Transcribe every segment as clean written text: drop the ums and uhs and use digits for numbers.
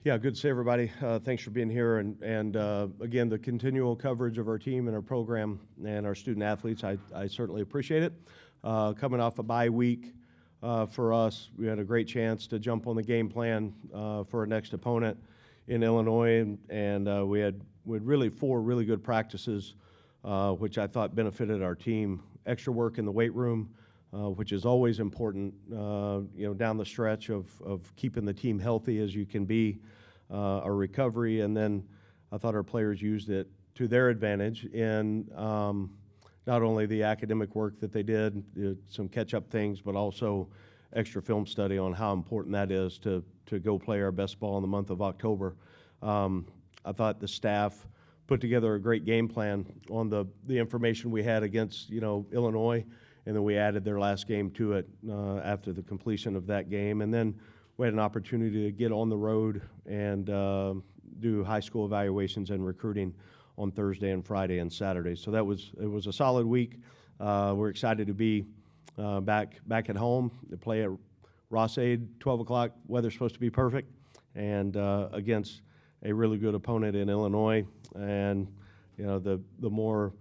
Yeah, good to see everybody. Thanks for being here. And again, the continual coverage of our team and our program and our student athletes, I certainly appreciate it. Coming off a bye week for us, we had a great chance to jump on the game plan for our next opponent in Illinois. And we had really 4 really good practices, which I thought benefited our team. Extra work in the weight room, which is always important, down the stretch of keeping the team healthy as you can be, our recovery. And then I thought our players used it to their advantage in not only the academic work that they did, some catch-up things, but also extra film study on how important that is to go play our best ball in the month of October. I thought the staff put together a great game plan on the information we had against, Illinois, and then we added their last game to it after the completion of that game. And then we had an opportunity to get on the road and do high school evaluations and recruiting on Thursday and Friday and Saturday. So it was a solid week. We're excited to be back at home to play at Ross-Ade, 12 o'clock. Weather's supposed to be perfect, and against a really good opponent in Illinois. And the more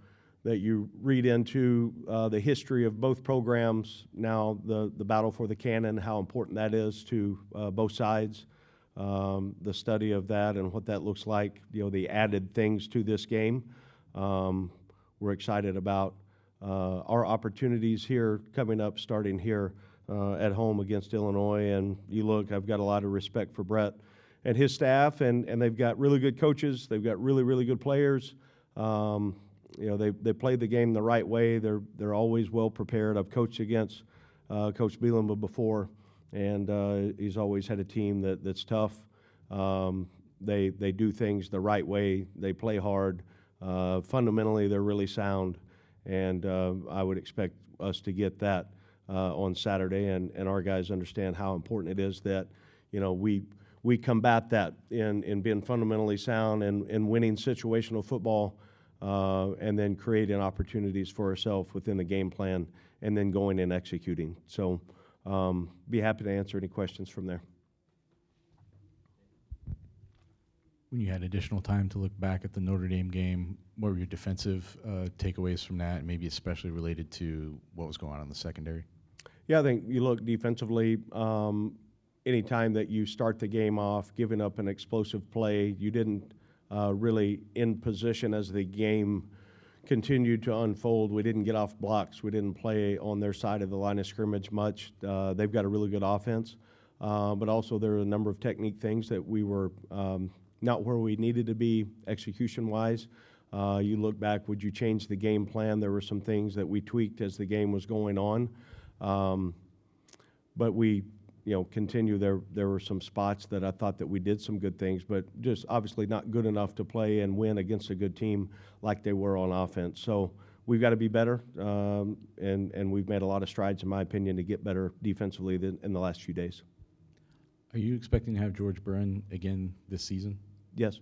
that you read into the history of both programs, now the battle for the cannon, how important that is to both sides, the study of that and what that looks like, the added things to this game. We're excited about our opportunities here coming up, starting here at home against Illinois. And I've got a lot of respect for Brett and his staff, and they've got really good coaches. They've got really, really good players. They played the game the right way. They're always well prepared. I've coached against Coach Bielema before, and he's always had a team that's tough. They do things the right way. They play hard. Fundamentally, they're really sound, and I would expect us to get that on Saturday, and our guys understand how important it is that we combat that in being fundamentally sound and winning situational football. And then creating opportunities for ourselves within the game plan, and then going and executing. So be happy to answer any questions from there. When you had additional time to look back at the Notre Dame game, what were your defensive takeaways from that, and maybe especially related to what was going on in the secondary? Yeah, I think you look defensively, anytime that you start the game off giving up an explosive play, you didn't really in position as the game continued to unfold. We didn't get off blocks. We didn't play on their side of the line of scrimmage much. They've got a really good offense, but also there are a number of technique things that we were not where we needed to be execution-wise. You look back, would you change the game plan? There were some things that we tweaked as the game was going on, but we continue. There were some spots that I thought that we did some good things, but just obviously not good enough to play and win against a good team like they were on offense. So we've got to be better, and we've made a lot of strides, in my opinion, to get better defensively in the last few days. Are you expecting to have George Byrne again this season? Yes.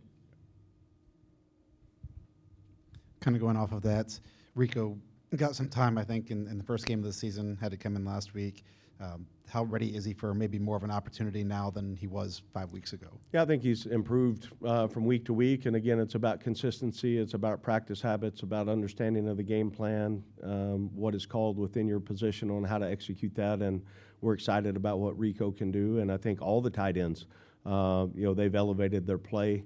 Kind of going off of that, Rico got some time, I think, in the first game of the season, had to come in last week. How ready is he for maybe more of an opportunity now than he was 5 weeks ago? Yeah, I think he's improved from week to week. And again, it's about consistency. It's about practice habits, about understanding of the game plan, what is called within your position on how to execute that. And we're excited about what Rico can do. And I think all the tight ends, they've elevated their play.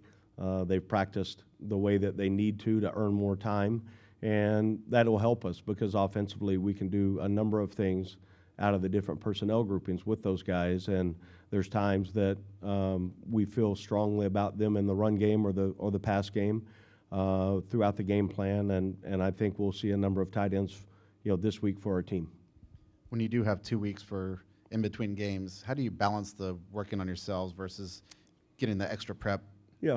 They've practiced the way that they need to earn more time. And that'll help us because offensively we can do a number of things out of the different personnel groupings with those guys, and there's times that we feel strongly about them in the run game or the pass game throughout the game plan, and I think we'll see a number of tight ends, this week for our team. When you do have 2 weeks for in between games, how do you balance the working on yourselves versus getting the extra prep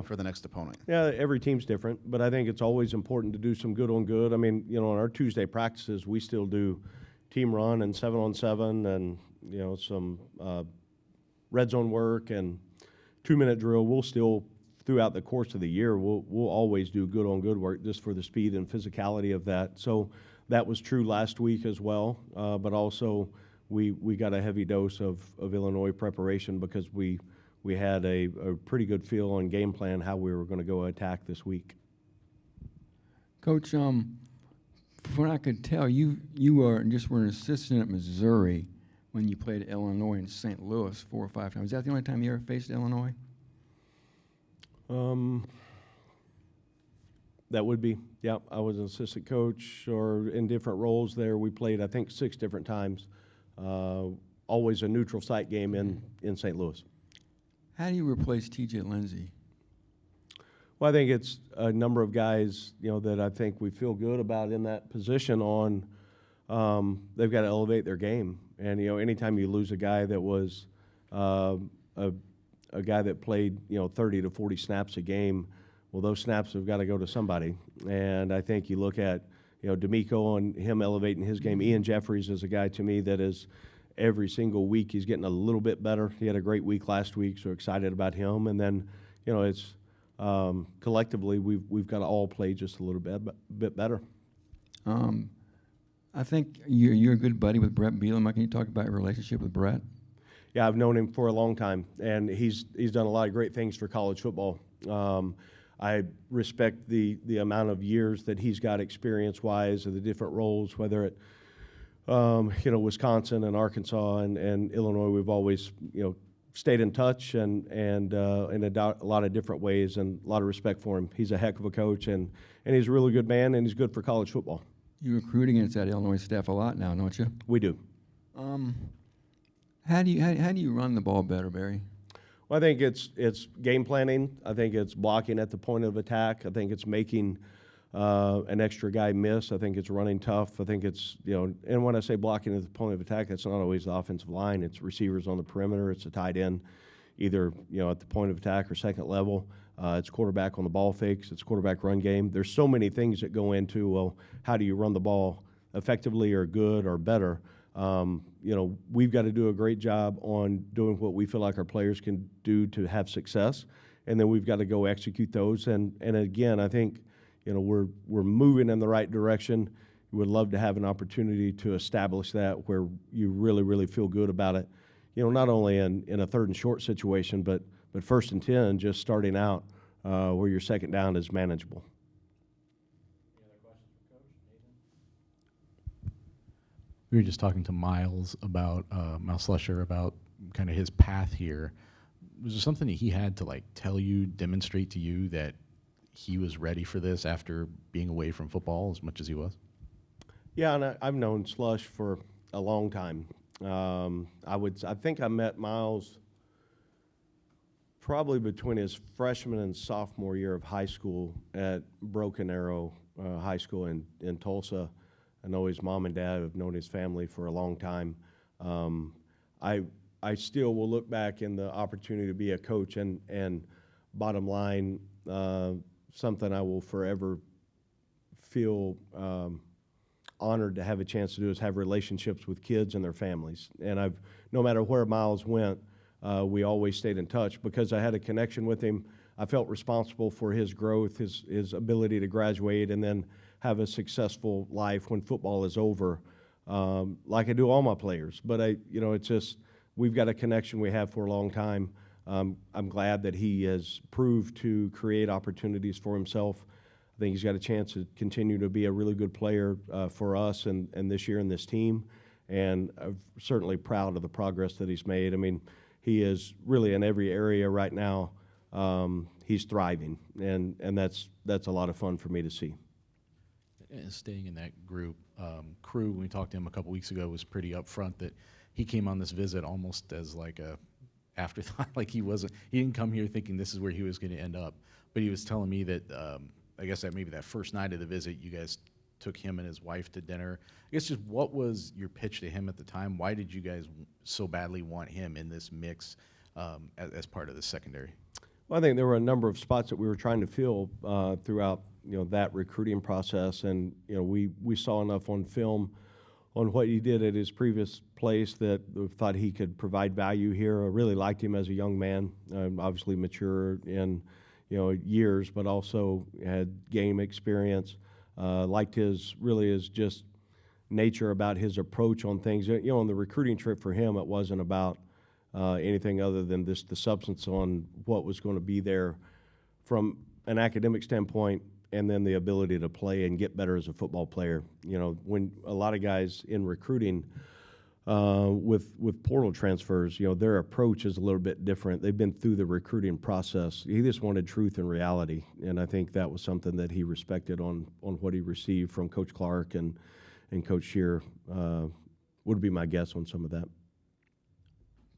for the next opponent? Yeah, every team's different, but I think it's always important to do some good on good. I mean, on our Tuesday practices, we still do team run and 7-on-7 and, some red zone work and 2-minute drill. We'll still, throughout the course of the year, we'll always do good on good work just for the speed and physicality of that. So that was true last week as well, but also we got a heavy dose of Illinois preparation because we we had a pretty good feel on game plan how we were going to go attack this week. Coach, from what I could tell, you were an assistant at Missouri when you played at Illinois and St. Louis 4 or 5 times. Is that the only time you ever faced Illinois? That would be, yeah. I was an assistant coach or in different roles there. We played, I think, 6 different times. Always a neutral site game in St. Louis. How do you replace T.J. Lindsey? Well, I think it's a number of guys, that I think we feel good about in that position on. They've got to elevate their game. And, anytime you lose a guy that was a guy that played, 30 to 40 snaps a game, well, those snaps have got to go to somebody. And I think you look at, D'Amico and him elevating his game. Ian Jeffries is a guy to me that is every single week he's getting a little bit better. He had a great week last week, so excited about him. And then, it's collectively we've got to all play just a little bit better. I think you're a good buddy with Brett Bielema. Can you talk about your relationship with Brett? Yeah, I've known him for a long time, and he's done a lot of great things for college football. I respect the amount of years that he's got experience-wise of the different roles, whether it, Wisconsin and Arkansas and Illinois. We've always, stayed in touch and in a lot of different ways, and a lot of respect for him. He's a heck of a coach, and he's a really good man, and he's good for college football. You recruit against that Illinois staff a lot now, don't you? We do. How do you run the ball better, Barry? Well, I think it's game planning. I think it's blocking at the point of attack. I think it's making an extra guy miss. I think it's running tough. I think it's, and when I say blocking at the point of attack, that's not always the offensive line. It's receivers on the perimeter. It's a tight end, either, at the point of attack or second level. It's quarterback on the ball fakes. It's quarterback run game. There's so many things that go into, well, how do you run the ball effectively or good or better? We've got to do a great job on doing what we feel like our players can do to have success, and then we've got to go execute those. And again, I think, we're moving in the right direction. We would love to have an opportunity to establish that where you really, really feel good about it. Not only in a 3rd and short situation, but 1st and 10, just starting out where your second down is manageable. We were just talking to Miles Slusher about kind of his path here. Was there something that he had to tell you, demonstrate to you that he was ready for this after being away from football as much as he was? Yeah, and I've known Slush for a long time. I think I met Miles probably between his freshman and sophomore year of high school at Broken Arrow High School in Tulsa. I know his mom and dad. Have known his family for a long time. I still will look back in the opportunity to be a coach, and bottom line, something I will forever feel honored to have a chance to do is have relationships with kids and their families. And no matter where Miles went, we always stayed in touch because I had a connection with him. I felt responsible for his growth, his ability to graduate and then have a successful life when football is over, like I do all my players. But it's just we've got a connection we have for a long time. I'm glad that he has proved to create opportunities for himself. I think he's got a chance to continue to be a really good player for us and this year in this team. And I'm certainly proud of the progress that he's made. I mean, he is really in every area right now. He's thriving, and that's a lot of fun for me to see. Staying in that group, Crew, when we talked to him a couple weeks ago, was pretty upfront that he came on this visit almost as like a afterthought, like he didn't come here thinking this is where he was going to end up. But he was telling me that I guess that maybe that first night of the visit, you guys took him and his wife to dinner. I guess just what was your pitch to him at the time? Why did you guys so badly want him in this mix as part of the secondary? Well, I think there were a number of spots that we were trying to fill throughout that recruiting process, and we saw enough on film on what he did at his previous place that we thought he could provide value here. I really liked him as a young man, obviously mature in years, but also had game experience. Liked his just nature about his approach on things. On the recruiting trip for him, it wasn't about anything other than this, the substance on what was going to be there from an academic standpoint, and then the ability to play and get better as a football player. You know, when a lot of guys in recruiting with portal transfers, you know, their approach is a little bit different. They've been through the recruiting process. He just wanted truth and reality, and I think that was something that he respected on what he received from Coach Clark and Coach Shear. Would be my guess on some of that.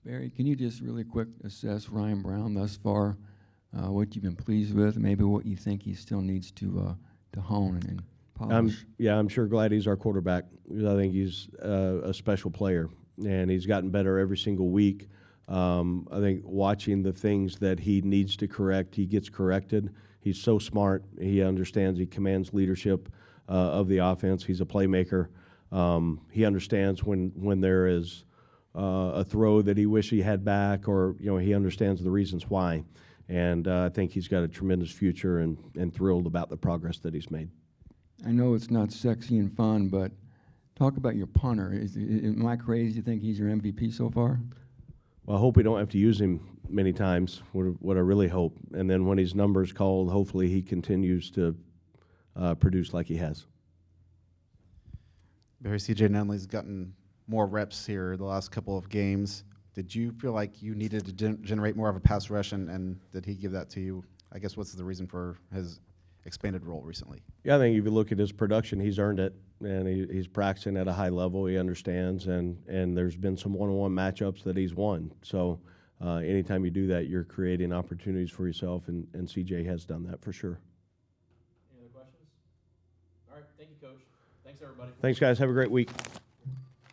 Barry, can you just really quick assess Ryan Brown thus far? What you've been pleased with, maybe what you think he still needs to hone and polish? I'm sure glad he's our quarterback. I think he's a special player, and he's gotten better every single week. I think watching the things that he needs to correct, he gets corrected. He's so smart. He understands. He commands leadership of the offense. He's a playmaker. He understands when there is a throw that he wish he had back, or he understands the reasons why. And I think he's got a tremendous future, and thrilled about the progress that he's made. I know it's not sexy and fun, but talk about your punter. Am I crazy to think he's your MVP so far? Well, I hope we don't have to use him many times, what I really hope. And then when his number's called, hopefully he continues to produce like he has. Barry, C.J. Nunley's gotten more reps here the last couple of games. Did you feel like you needed to generate more of a pass rush, and did he give that to you? I guess what's the reason for his expanded role recently? Yeah, I think if you look at his production, he's earned it, and he's practicing at a high level. He understands, and there's been some one-on-one matchups that he's won. So anytime you do that, you're creating opportunities for yourself, and CJ has done that for sure. Any other questions? All right, thank you, Coach. Thanks, everybody. Thanks, guys. Have a great week.